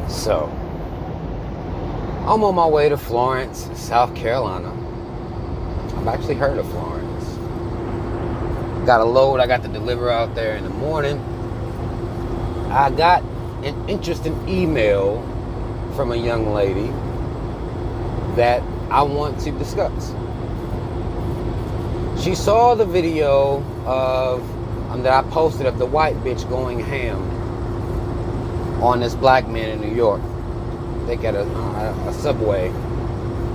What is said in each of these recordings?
So, I'm on my way to Florence, South Carolina. I've actually heard of Florence. Got a load I got to deliver out there in the morning. I got an interesting email from a young lady that I want to discuss. She saw the video of that I posted of the white bitch going ham on this black man in New York. They got a Subway,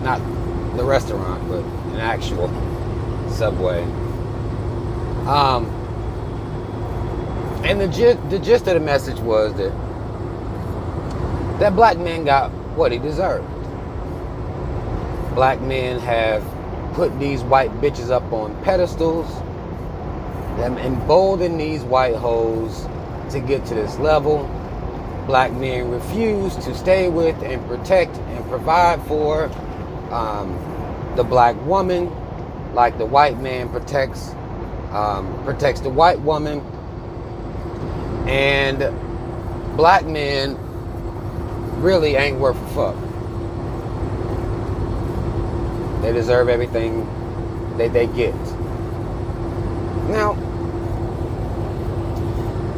not the restaurant, but an actual Subway. And the gist of the message was that black man got what he deserved. Black men have put these white bitches up on pedestals, them embolden these white hoes to get to this level. Black men refuse to stay with and protect and provide for the black woman, like the white man protects the white woman. And black men really ain't worth a fuck. They deserve everything that they get. Now,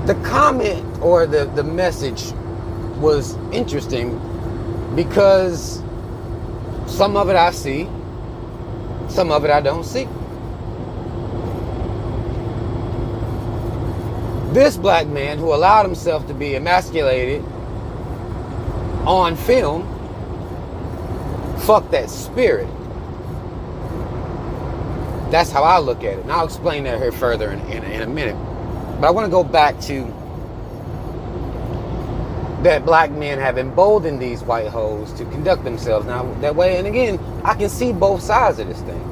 the comment or the message was interesting because some of it I see, some of it I don't see. This black man who allowed himself to be emasculated on film, fuck that spirit. That's how I look at it. And I'll explain that here further in a minute. But I want to go back to that black men have emboldened these white hoes to conduct themselves now that way. And again, I can see both sides of this thing.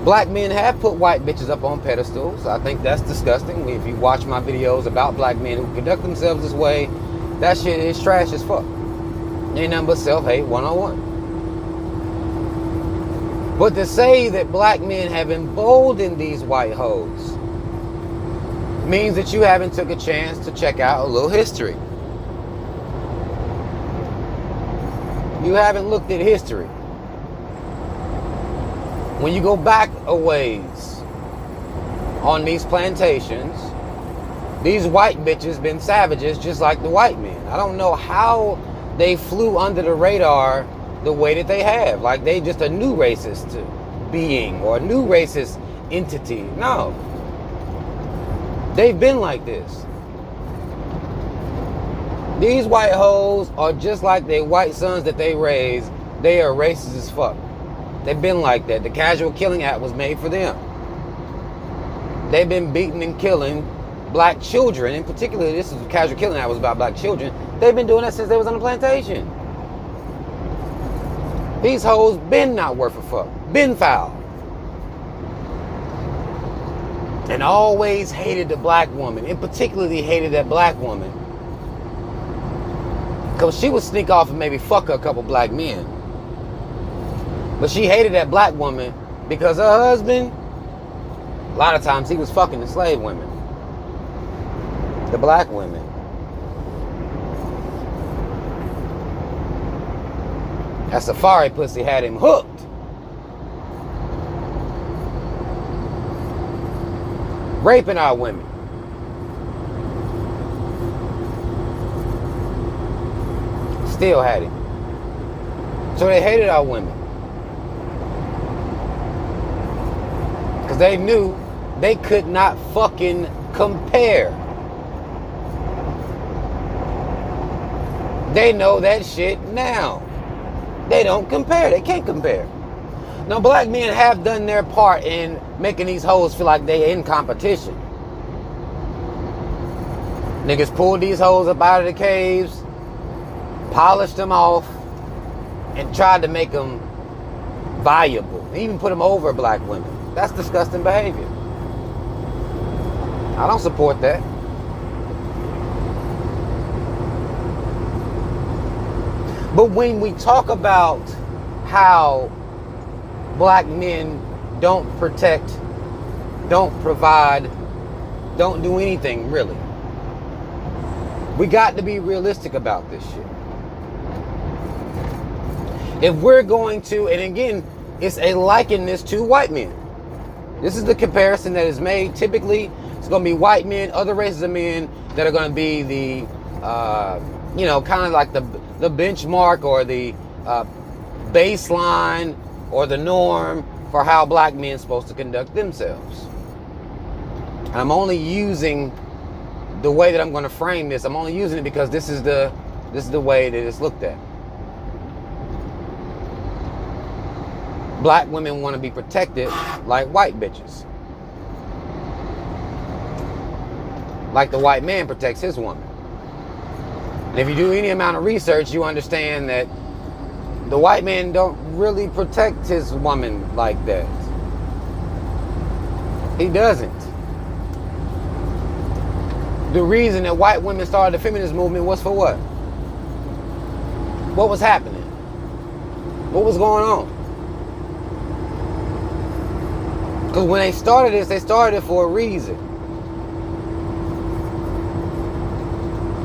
Black men have put white bitches up on pedestals. I think that's disgusting. If you watch my videos about black men who conduct themselves this way, that shit is trash as fuck. Ain't nothing but self-hate 101. But to say that black men have emboldened these white hoes means that you haven't took a chance to check out a little history. You haven't looked at history. When you go back a ways on these plantations, these white bitches been savages just like the white men. I don't know how they flew under the radar the way that they have. Like they just a new racist being or a new racist entity. No. They've been like this. These white hoes are just like their white sons that they raised. They are racist as fuck. They've been like that. The Casual Killing Act was made for them. They've been beating and killing black children. In particular, this is the Casual Killing Act was about black children. They've been doing that since they was on the plantation. These hoes been not worth a fuck. Been foul. And always hated the black woman. And particularly hated that black woman. Because she would sneak off and maybe fuck a couple black men. But she hated that black woman because her husband, a lot of times he was fucking the slave women. The black women. That safari pussy had him hooked. Raping our women. Still had him. So they hated our women. Because they knew they could not fucking compare. They know that shit now. They don't compare. They can't compare. Now, black men have done their part in making these hoes feel like they're in competition. Niggas pulled these hoes up out of the caves, polished them off, and tried to make them viable. They even put them over black women. That's disgusting behavior. I don't support that. But when we talk about how black men don't protect, don't provide, don't do anything really. We got to be realistic about this shit. If we're going to, and again, it's a likeness to white men. This is the comparison that is made. Typically, it's going to be white men, other races of men that are going to be the, kind of like the benchmark or the baseline or the norm for how black men are supposed to conduct themselves. And I'm only using the way that I'm going to frame this. I'm only using it because this is the way that it's looked at. Black women want to be protected like white bitches. Like the white man protects his woman. And if you do any amount of research, you understand that the white man don't really protect his woman like that. He doesn't. The reason that white women started the feminist movement was for what? What was happening? What was going on? Because when they started this, they started it for a reason.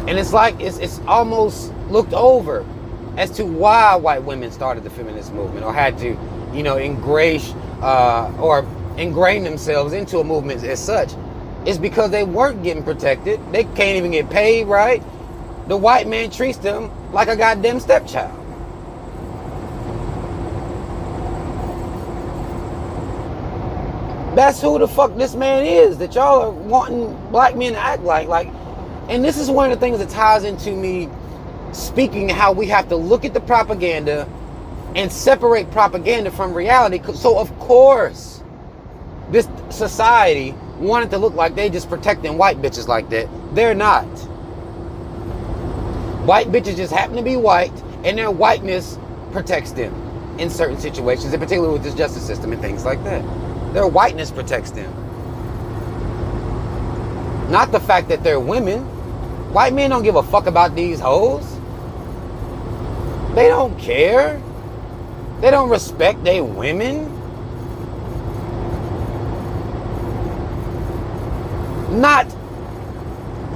And it's like, it's almost looked over as to why white women started the feminist movement or had to, ingrain themselves into a movement as such. It's because they weren't getting protected. They can't even get paid right. The white man treats them like a goddamn stepchild. That's who the fuck this man is that y'all are wanting black men to act like. And this is one of the things that ties into me speaking how we have to look at the propaganda and separate propaganda from reality. So of course, this society wanted to look like they just protecting white bitches like that. They're not. White bitches just happen to be white, and their whiteness protects them in certain situations, in particular with this justice system and things like that. Their whiteness protects them. Not the fact that they're women. White men don't give a fuck about these hoes. They don't care. They don't respect they women. Not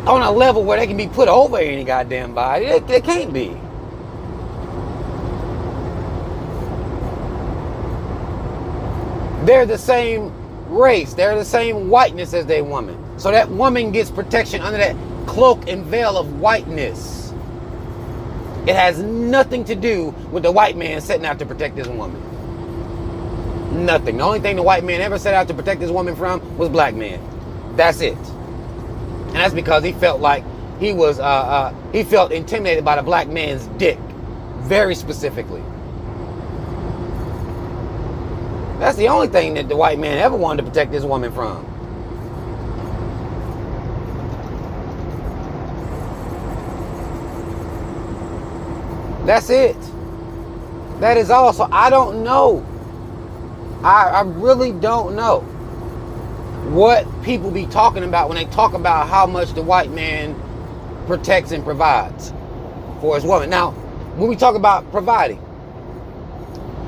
on a level where they can be put over any goddamn body. They can't be. They're the same race. They're the same whiteness as their woman. So that woman gets protection under that cloak and veil of whiteness. It has nothing to do with the white man setting out to protect his woman. Nothing. The only thing the white man ever set out to protect his woman from was black men. That's it. And that's because he felt like he felt intimidated by the black man's dick. Very specifically. That's the only thing that the white man ever wanted to protect his woman from. That's it. That is all. So I don't know. I really don't know what people be talking about when they talk about how much the white man protects and provides for his woman. Now, when we talk about providing,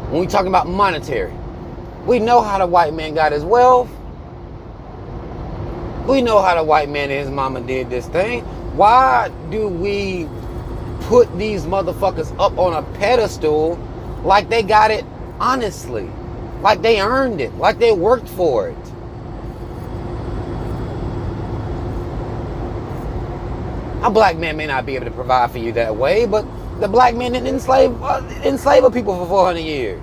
when we talk about monetary, we know how the white man got his wealth. We know how the white man and his mama did this thing. Why do we put these motherfuckers up on a pedestal like they got it honestly? Like they earned it, like they worked for it. A black man may not be able to provide for you that way, but the black man didn't enslave a people for 400 years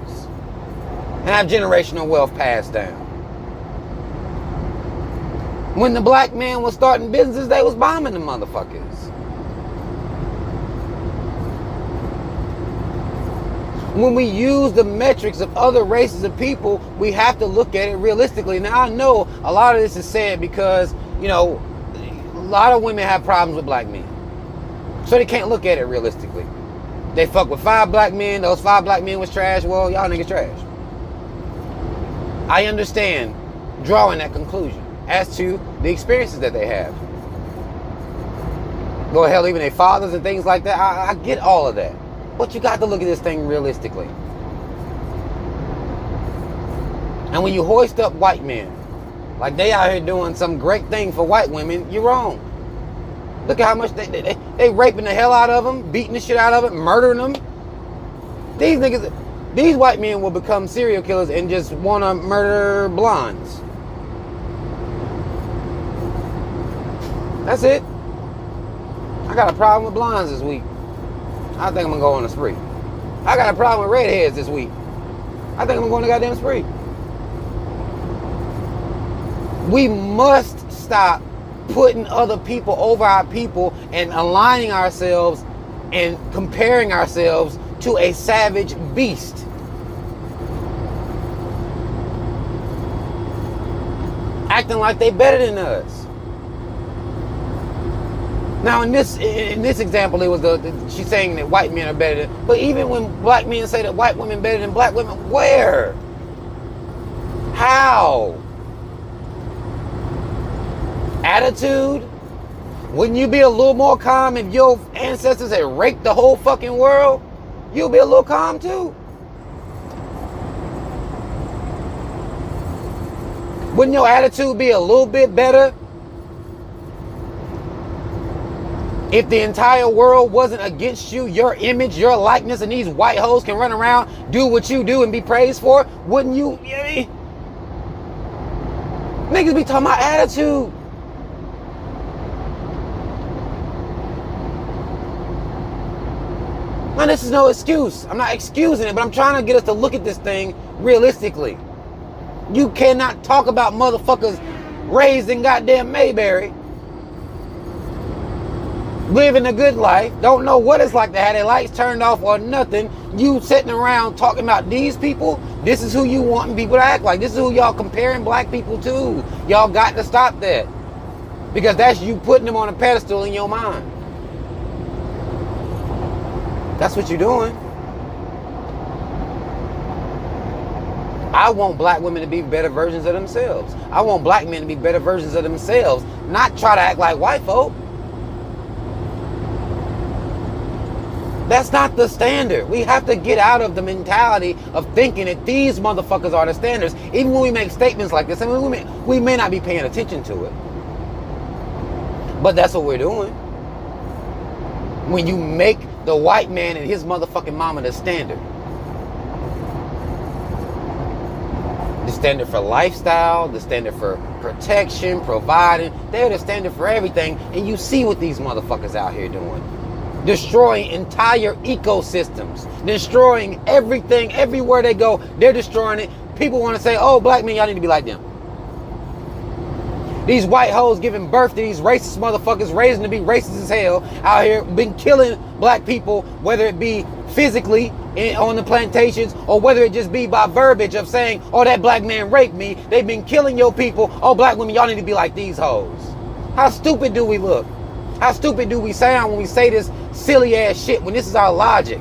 and have generational wealth passed down. When the black man was starting businesses, they was bombing the motherfuckers. When we use the metrics of other races of people, we have to look at it realistically. Now, I know a lot of this is said because, a lot of women have problems with black men. So they can't look at it realistically. They fuck with 5 black men, those 5 black men was trash, well, y'all niggas trash. I understand drawing that conclusion as to the experiences that they have. Go hell, even their fathers and things like that, I get all of that. But you got to look at this thing realistically. And when you hoist up white men, like they out here doing some great thing for white women, you're wrong. Look at how much they raping the hell out of them, beating the shit out of them, murdering them. These niggas, these white men will become serial killers and just want to murder blondes. That's it. I got a problem with blondes this week. I think I'm gonna go on a spree. I got a problem with redheads this week. I think I'm going to goddamn spree. We must stop putting other people over our people and aligning ourselves and comparing ourselves to a savage beast. Acting like they better than us. Now in this example, it was she's saying that white men are better than, but even when black men say that white women better than black women, where? How? Attitude? Wouldn't you be a little more calm if your ancestors had raped the whole fucking world? You'll be a little calm too. Wouldn't your attitude be a little bit better if the entire world wasn't against you, your image, your likeness, and these white hoes can run around, do what you do, and be praised for it? Wouldn't you? Niggas be talking about attitude. Now, this is no excuse. I'm not excusing it, but I'm trying to get us to look at this thing realistically. You cannot talk about motherfuckers raised in goddamn Mayberry, living a good life, don't know what it's like to have their lights turned off or nothing. You sitting around talking about these people. This is who you wanting people to act like. This is who y'all comparing black people to. Y'all got to stop that, because that's you putting them on a pedestal in your mind. That's what you're doing. I want black women to be better versions of themselves. I want black men to be better versions of themselves, not try to act like white folk. That's not the standard. We have to get out of the mentality of thinking that these motherfuckers are the standards. Even when we make statements like this, I mean, we may not be paying attention to it, but that's what we're doing. When you make the white man and his motherfucking mama the standard. The standard for lifestyle, the standard for protection, providing. They're the standard for everything. And you see what these motherfuckers out here doing. Destroying entire ecosystems, destroying everything, everywhere they go, they're destroying it. People want to say, oh, black men, y'all need to be like them. These white hoes giving birth to these racist motherfuckers, raising to be racist as hell, out here, been killing black people, whether it be physically on the plantations, or whether it just be by verbiage of saying, oh, that black man raped me. They've been killing your people. Oh, black women, y'all need to be like these hoes. How stupid do we look? How stupid do we sound when we say this silly ass shit, when this is our logic?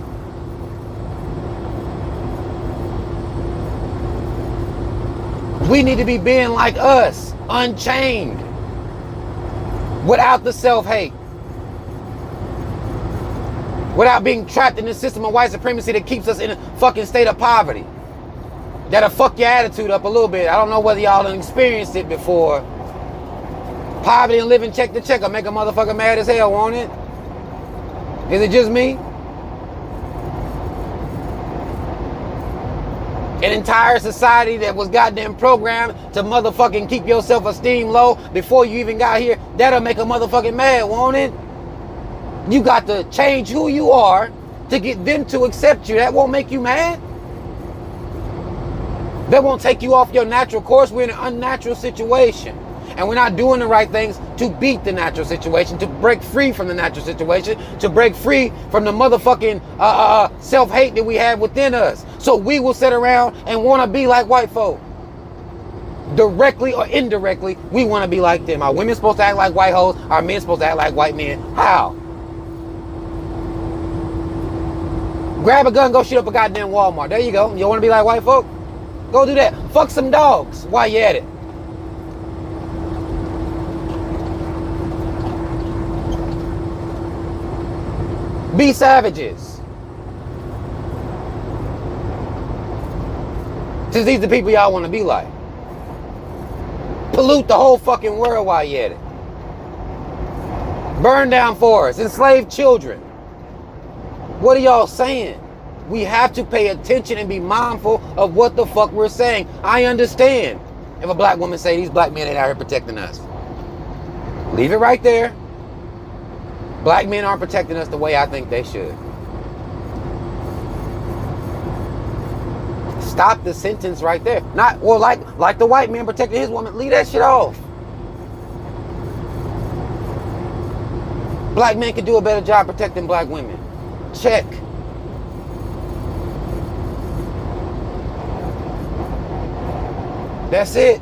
We need to be being like us, unchained, without the self-hate, without being trapped in the system of white supremacy that keeps us in a fucking state of poverty. That'll fuck your attitude up a little bit. I don't know whether y'all done experienced it before. Poverty and living check to check will make a motherfucker mad as hell, won't it? Is it just me? An entire society that was goddamn programmed to motherfucking keep your self-esteem low before you even got here, that'll make a motherfucking mad, won't it? You got to change who you are to get them to accept you. That won't make you mad. That won't take you off your natural course. We're in an unnatural situation. And we're not doing the right things to beat the natural situation, to break free from the natural situation, to break free from the motherfucking self-hate that we have within us. So we will sit around and want to be like white folk. Directly or indirectly, we want to be like them. Our women supposed to act like white hoes. Our men supposed to act like white men. How? Grab a gun, go shoot up a goddamn Walmart. There you go. You want to be like white folk? Go do that. Fuck some dogs while you at it. Be savages. Since these are the people y'all want to be like. Pollute the whole fucking world while you at it. Burn down forests, enslave children. What are y'all saying? We have to pay attention and be mindful of what the fuck we're saying. I understand if a black woman say these black men ain't out here protecting us. Leave it right there. Black men aren't protecting us the way I think they should. Stop the sentence right there. Not, well, like the white man protecting his woman. Leave that shit off. Black men can do a better job protecting black women. Check. That's it.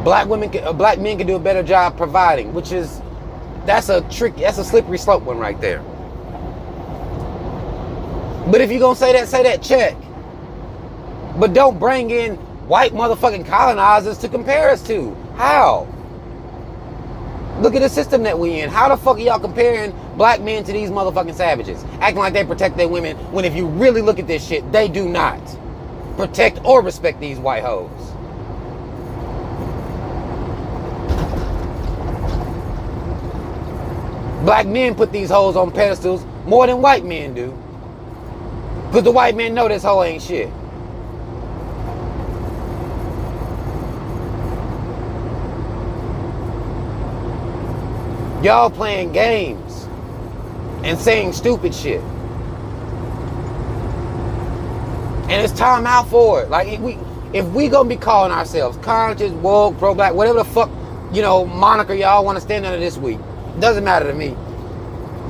Black men can do a better job providing, which is, that's a slippery slope one right there. But if you're gonna say that, check. But don't bring in white motherfucking colonizers to compare us to. How? Look at the system that we in. How the fuck are y'all comparing black men to these motherfucking savages? Acting like they protect their women, when if you really look at this shit, they do not protect or respect these white hoes. Black men put these hoes on pedestals more than white men do. Because the white men know this hoe ain't shit. Y'all playing games and saying stupid shit. And it's time out for it. Like, if we gonna be calling ourselves conscious, woke, pro-black, whatever the fuck, moniker y'all want to stand under this week, doesn't matter to me.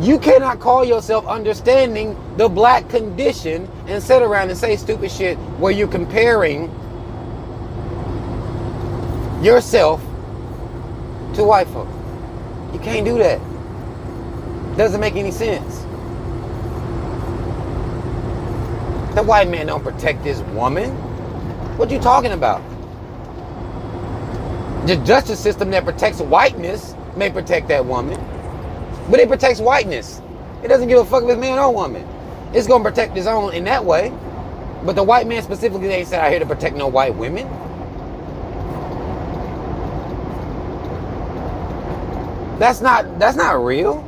You cannot call yourself understanding the black condition and sit around and say stupid shit where you're comparing yourself to white folks. You can't do that. Doesn't make any sense. The white man don't protect this woman. What you talking about? The justice system that protects whiteness may protect that woman, but it protects whiteness. It doesn't give a fuck if it's man or woman. It's gonna protect his own in that way. But the white man specifically ain't set out here to protect no white women. That's not real.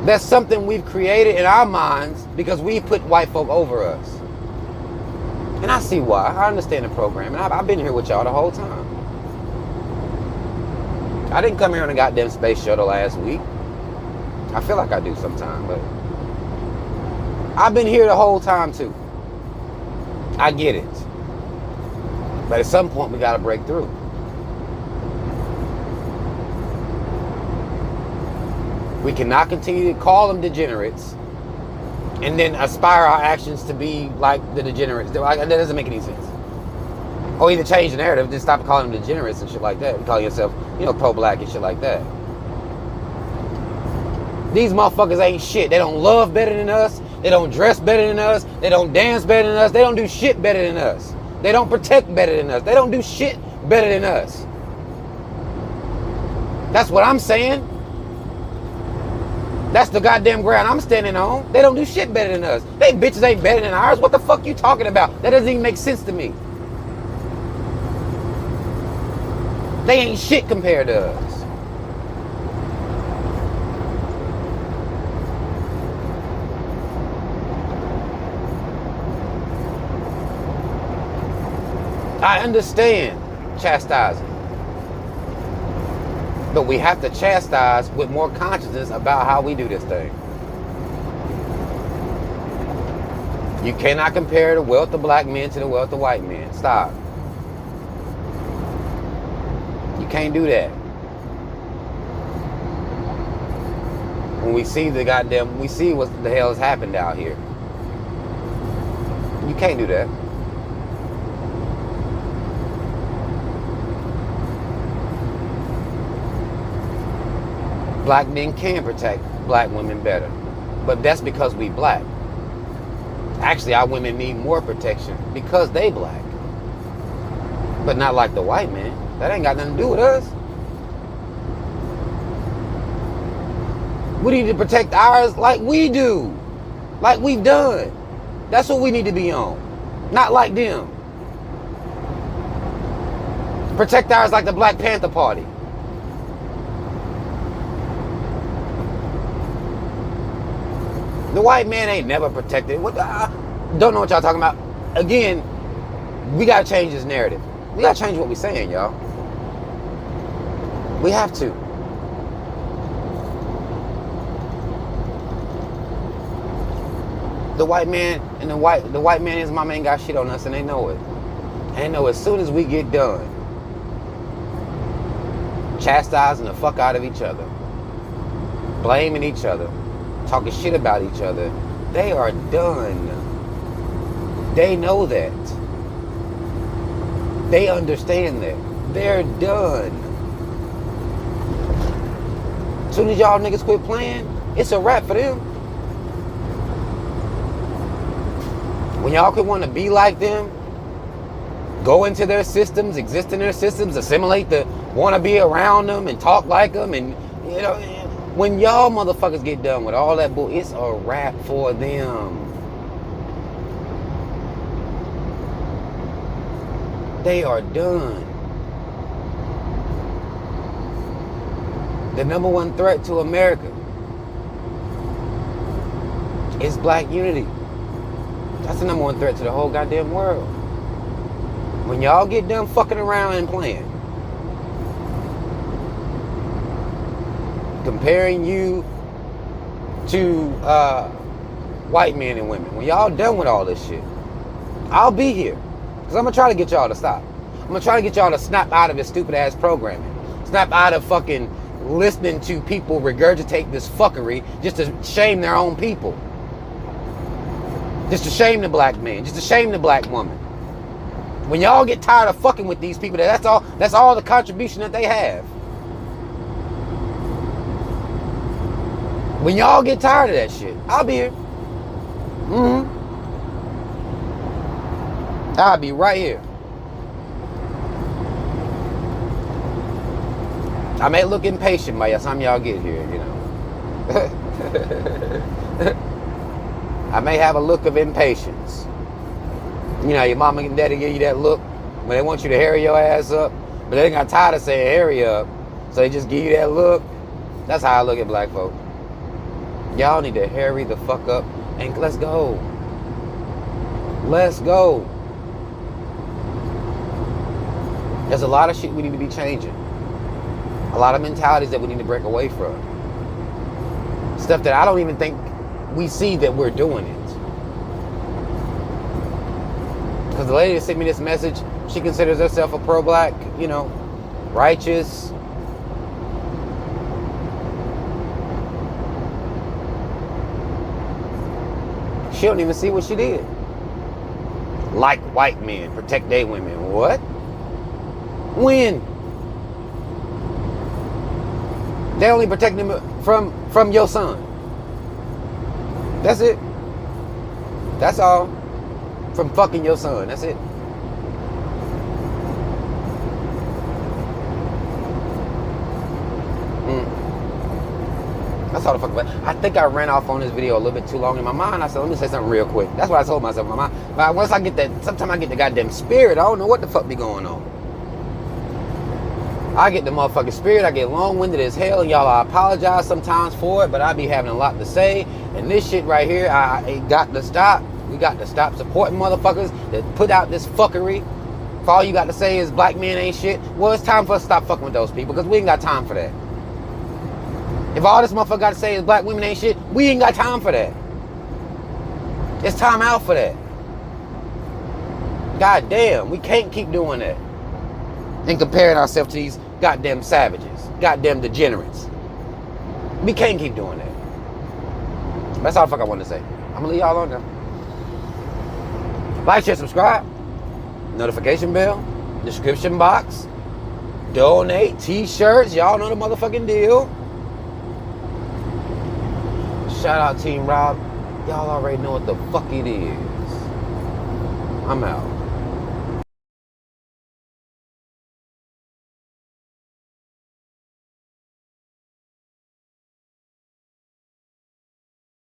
That's something we've created in our minds because we put white folk over us. And I see why. I understand the program. And I've been here with y'all the whole time. I didn't come here on a goddamn space shuttle last week. I feel like I do sometimes, but I've been here the whole time too. I get it. But at some point we gotta break through. We cannot continue to call them degenerates and then aspire our actions to be like the degenerates. That doesn't make any sense. Or either change the narrative, just stop calling them degenerates and shit like that. You call yourself, pro-black and shit like that. These motherfuckers ain't shit. They don't love better than us. They don't dress better than us. They don't dance better than us. They don't do shit better than us. They don't protect better than us. They don't do shit better than us. That's what I'm saying. That's the goddamn ground I'm standing on. They don't do shit better than us. They bitches ain't better than ours. What the fuck you talking about? That doesn't even make sense to me. They ain't shit compared to us. I understand chastising. But we have to chastise with more consciousness about how we do this thing. You cannot compare the wealth of black men to the wealth of white men. Stop. You can't do that. When we see we see what the hell has happened out here. You can't do that. Black men can protect black women better. But that's because we black. Actually, our women need more protection because they black. But not like the white man. That ain't got nothing to do with us. We need to protect ours like we do. Like we've done. That's what we need to be on. Not like them. Protect ours like the Black Panther Party. The white man ain't never protected. Don't know what y'all talking about. Again, we gotta change this narrative. We gotta change what we're saying, y'all. We have to. The white man and the white man is my man got shit on us, and they know it. And they know as soon as we get done chastising the fuck out of each other, blaming each other, talking shit about each other, they are done. They know that. They understand that. They're done. As soon as y'all niggas quit playing, it's a wrap for them. When y'all could want to be like them, go into their systems, exist in their systems, assimilate want to be around them and talk like them, and you know, when y'all motherfuckers get done with all that bull, it's a wrap for them. They are done. The number one threat to America is black unity. That's the number one threat to the whole goddamn world. When y'all get done fucking around and playing, comparing you to white men and women, when y'all done with all this shit, I'll be here. Because I'm going to try to get y'all to stop. I'm going to try to get y'all to snap out of this stupid ass programming. Snap out of fucking listening to people regurgitate this fuckery just to shame their own people. Just to shame the black man. Just to shame the black woman. When y'all get tired of fucking with these people, that's all the contribution that they have. When y'all get tired of that shit, I'll be here. I'll be right here. I may look impatient by the time y'all get here, you know. I may have a look of impatience. You know, your mama and daddy give you that look when they want you to hurry your ass up, but they got tired of saying hurry up, so they just give you that look. That's how I look at black folk. Y'all need to hurry the fuck up and let's go. Let's go. There's a lot of shit we need to be changing. A lot of mentalities that we need to break away from. Stuff that I don't even think we see that we're doing it. Because the lady that sent me this message, she considers herself a pro-black, you know, righteous. She don't even see what she did. Like white men, protect their women. What? When? They only protect them from your son. That's it. That's all. From fucking your son. That's it. That's all the fuck about. I think I ran off on this video a little bit too long in my mind. I said, let me say something real quick. That's what I told myself in my mind. But once I get that, sometimes I get the goddamn spirit. I don't know what the fuck be going on. I get the motherfucking spirit. I get long-winded as hell. Y'all, I apologize sometimes for it, but I be having a lot to say. And this shit right here, it got to stop. We got to stop supporting motherfuckers that put out this fuckery. If all you got to say is black men ain't shit, well, it's time for us to stop fucking with those people because we ain't got time for that. If all this motherfucker got to say is black women ain't shit, we ain't got time for that. It's time out for that. God damn, we can't keep doing that. And comparing ourselves to these goddamn savages, goddamn degenerates. We can't keep doing that. That's all the fuck I wanted to say. I'm gonna leave y'all alone now. Like, share, subscribe. Notification bell. Description box. Donate. T-shirts. Y'all know the motherfucking deal. Shout out Team Rob. Y'all already know what the fuck it is. I'm out.